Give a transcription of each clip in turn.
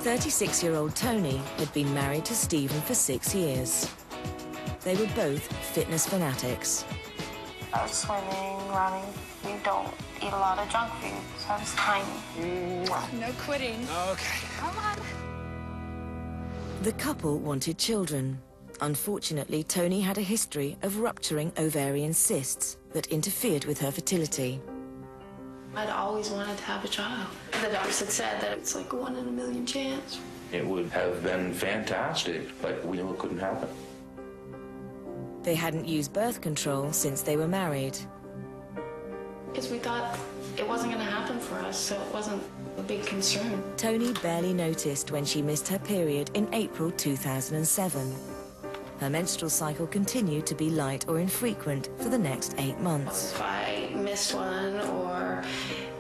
36-year-old Tony had been married to Stephen for 6 years. They were both fitness fanatics. I was swimming, running. We don't eat a lot of junk food, so I was tiny. No quitting. Okay. Come on. The couple wanted children. Unfortunately, Tony had a history of rupturing ovarian cysts that interfered with her fertility. I'd always wanted to have a child. The doctors had said that it's like a 1 in a million chance. It would have been fantastic, but we knew it couldn't happen. They hadn't used birth control since they were married. Because we thought it wasn't going to happen for us, so it wasn't a big concern. Tony barely noticed when she missed her period in April 2007. Her menstrual cycle continued to be light or infrequent for the next 8 months. If I missed one or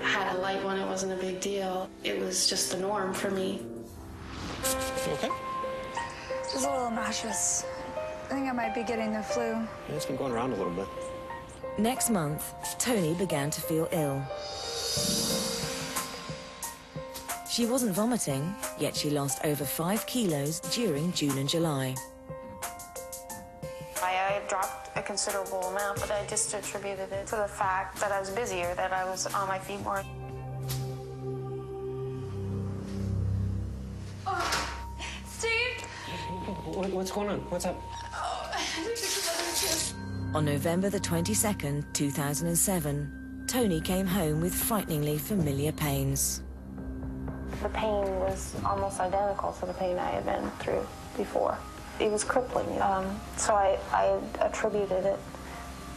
had a light one, it wasn't a big deal. It was just the norm for me. You okay? Just a little nauseous. I think I might be getting the flu. Yeah, it's been going around a little bit. Next month, Tony began to feel ill. She wasn't vomiting, yet she lost over 5 kilos during June and July. I dropped a considerable amount, but I just attributed it to the fact that I was busier, that I was on my feet more. Oh, Steve! What's going on? What's up? Oh, I need to fix another tooth. On November the 22nd, 2007, Tony came home with frighteningly familiar pains. The pain was almost identical to the pain I had been through before. It was crippling, so I attributed it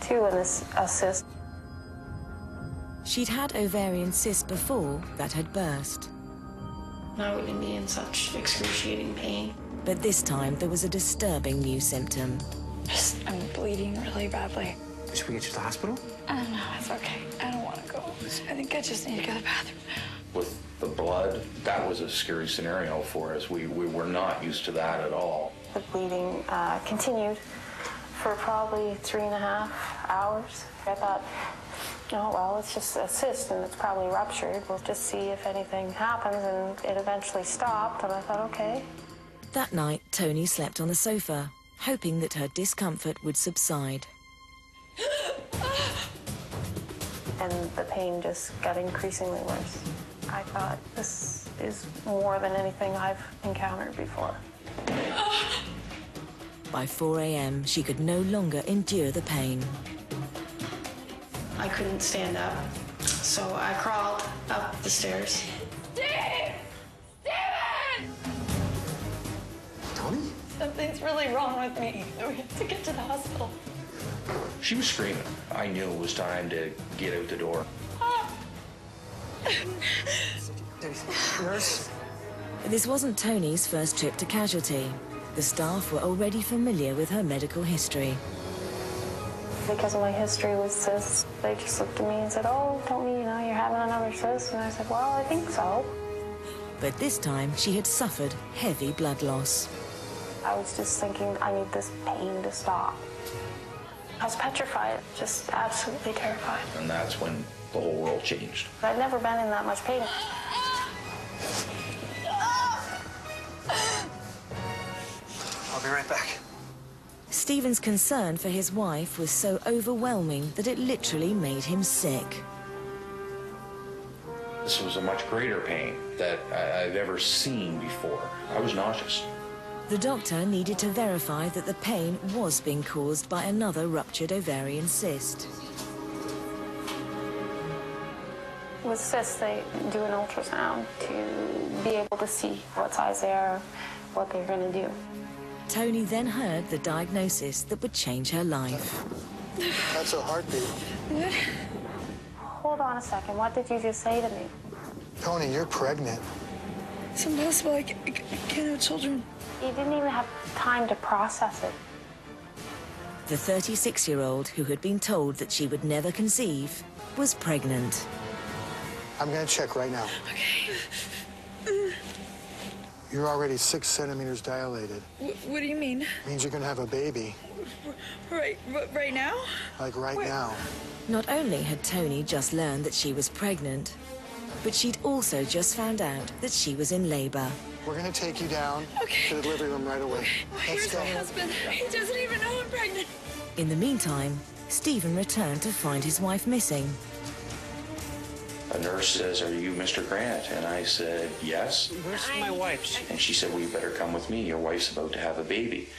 to a cyst. She'd had ovarian cysts before that had burst. I wouldn't be in such excruciating pain. But this time there was a disturbing new symptom. I'm bleeding really badly. Should we get you to the hospital? I don't know, it's okay. I don't want to go. I think I just need to go to the bathroom. With the blood, that was a scary scenario for us. We were not used to that at all. The bleeding continued for probably 3.5 hours. I thought, oh, well, it's just a cyst and it's probably ruptured. We'll just see if anything happens, and it eventually stopped, and I thought, okay. That night, Tony slept on the sofa, hoping that her discomfort would subside. And the pain just got increasingly worse. I thought, this is more than anything I've encountered before. By 4 a.m., she could no longer endure the pain. I couldn't stand up, so I crawled up the stairs. Steve! Steven! Tony? Something's really wrong with me. We have to get to the hospital. She was screaming. I knew it was time to get out the door. Nurse? This wasn't Tony's first trip to casualty. The staff were already familiar with her medical history. Because of my history with cysts, they just looked at me and said, oh, Tony, you know, you're having another cyst. And I said, well, I think so. But this time, she had suffered heavy blood loss. I was just thinking, I need this pain to stop. I was petrified, just absolutely terrified. And that's when the whole world changed. I'd never been in that much pain. I'll be right back. Stephen's concern for his wife was so overwhelming that it literally made him sick. This was a much greater pain that I've ever seen before. I was nauseous. The doctor needed to verify that the pain was being caused by another ruptured ovarian cyst. With cysts, they do an ultrasound to be able to see what size they are, what they're going to do. Tony then heard the diagnosis that would change her life. That's a heartbeat. Hold on a second. What did you just say to me? Tony, you're pregnant. It's impossible. I can't have children. You didn't even have time to process it. The 36-year-old, who had been told that she would never conceive, was pregnant. I'm going to check right now. Okay. You're already 6 centimeters dilated. What do you mean? Means you're going to have a baby. Right now? Like right now. Not only had Tony just learned that she was pregnant, but she'd also just found out that she was in labor. We're going to take you down to the delivery room right away. Here's my husband. He doesn't even know I'm pregnant. In the meantime, Stephen returned to find his wife missing. A nurse says, "Are you Mr. Grant?" And I said, "Yes." Where's my wife? And she said, "Well, you better come with me. Your wife's about to have a baby."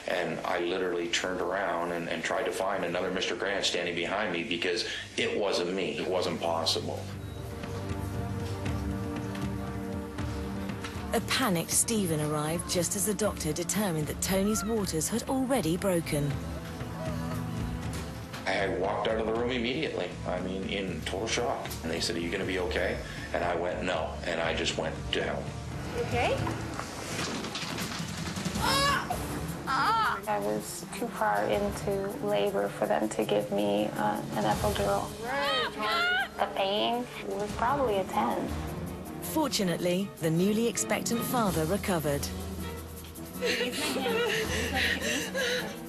And I literally turned around and tried to find another Mr. Grant standing behind me because it wasn't me. It wasn't possible. A panicked Stephen arrived just as the doctor determined that Tony's waters had already broken. I walked out of the room immediately. I mean, in total shock. And they said, "Are you going to be okay?" And I went, "No." And I just went down. Okay? I was too far into labor for them to give me an epidural. The pain was probably a 10. Fortunately, the newly expectant father recovered.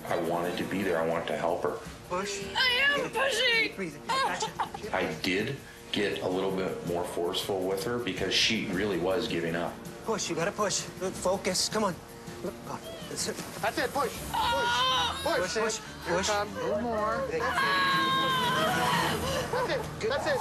I wanted to be there. I wanted to help her. Push. I am pushing. Breathe. Gotcha. I did get a little bit more forceful with her because she really was giving up. Push. You gotta push. Look, focus. Come on. Look, God. That's it. That's it. Push. Push. Push. Here it Push. comes. A little more. That's it. That's it.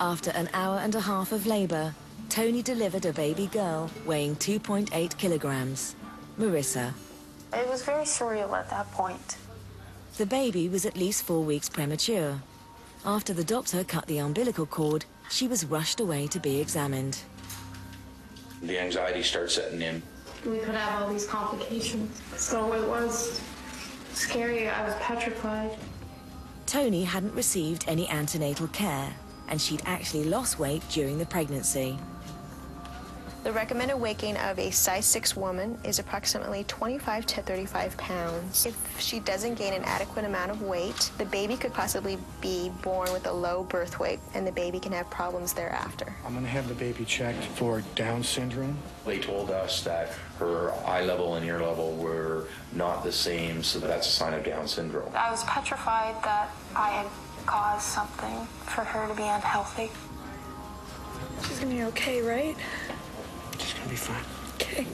After an hour and a half of labor, Tony delivered a baby girl weighing 2.8 kilograms, Marissa. It was very surreal at that point. The baby was at least 4 weeks premature. After the doctor cut the umbilical cord, she was rushed away to be examined. The anxiety starts setting in. We could have all these complications. So it was scary. I was petrified. Tony hadn't received any antenatal care, and she'd actually lost weight during the pregnancy. The recommended weight gain of a size 6 woman is approximately 25 to 35 pounds. If she doesn't gain an adequate amount of weight, the baby could possibly be born with a low birth weight, and the baby can have problems thereafter. I'm going to have the baby checked for Down syndrome. They told us that her eye level and ear level were not the same, so that's a sign of Down syndrome. I was petrified that I had caused something for her to be unhealthy. She's gonna be okay, right? She's gonna be fine. Okay.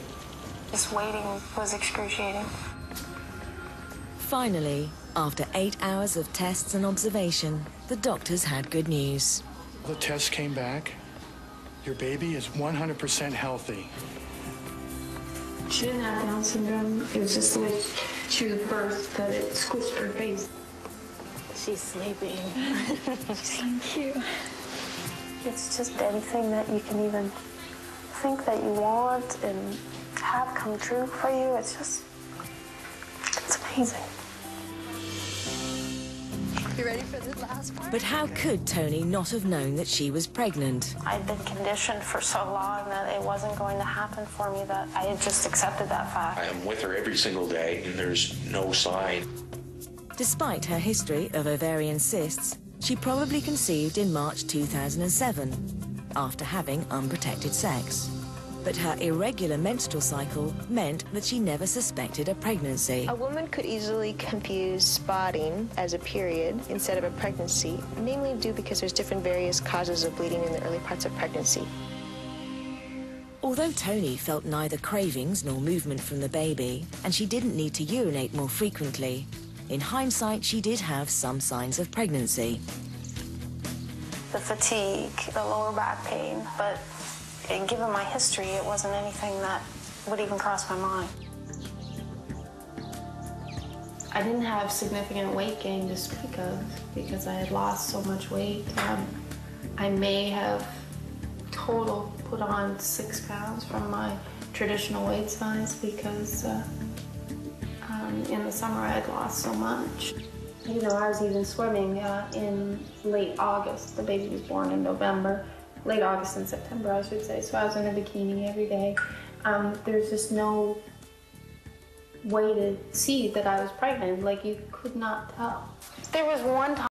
Just waiting was excruciating. Finally, after 8 hours of tests and observation, the doctors had good news. The test came back. Your baby is 100% healthy. She didn't have Down syndrome. It was just the way she was birthed that it squished her face. She's sleeping. Thank you. It's just anything that you can even think that you want and have come true for you. It's amazing. You ready for the last part? But how could Tony not have known that she was pregnant? I'd been conditioned for so long that it wasn't going to happen for me that I had just accepted that fact. I am with her every single day, and there's no sign. Despite her history of ovarian cysts, she probably conceived in March 2007, after having unprotected sex. But her irregular menstrual cycle meant that she never suspected a pregnancy. A woman could easily confuse spotting as a period instead of a pregnancy, mainly due because there's different various causes of bleeding in the early parts of pregnancy. Although Tony felt neither cravings nor movement from the baby, and she didn't need to urinate more frequently, in hindsight, she did have some signs of pregnancy. The fatigue, the lower back pain, but given my history, it wasn't anything that would even cross my mind. I didn't have significant weight gain to speak of because I had lost so much weight. I may have total put on 6 pounds from my traditional weight size because in the summer I had lost so much. You know, I was even swimming in late August. The baby was born in November. Late August and September, I should say. So I was in a bikini every day. There's just no way to see that I was pregnant. Like, you could not tell. There was one time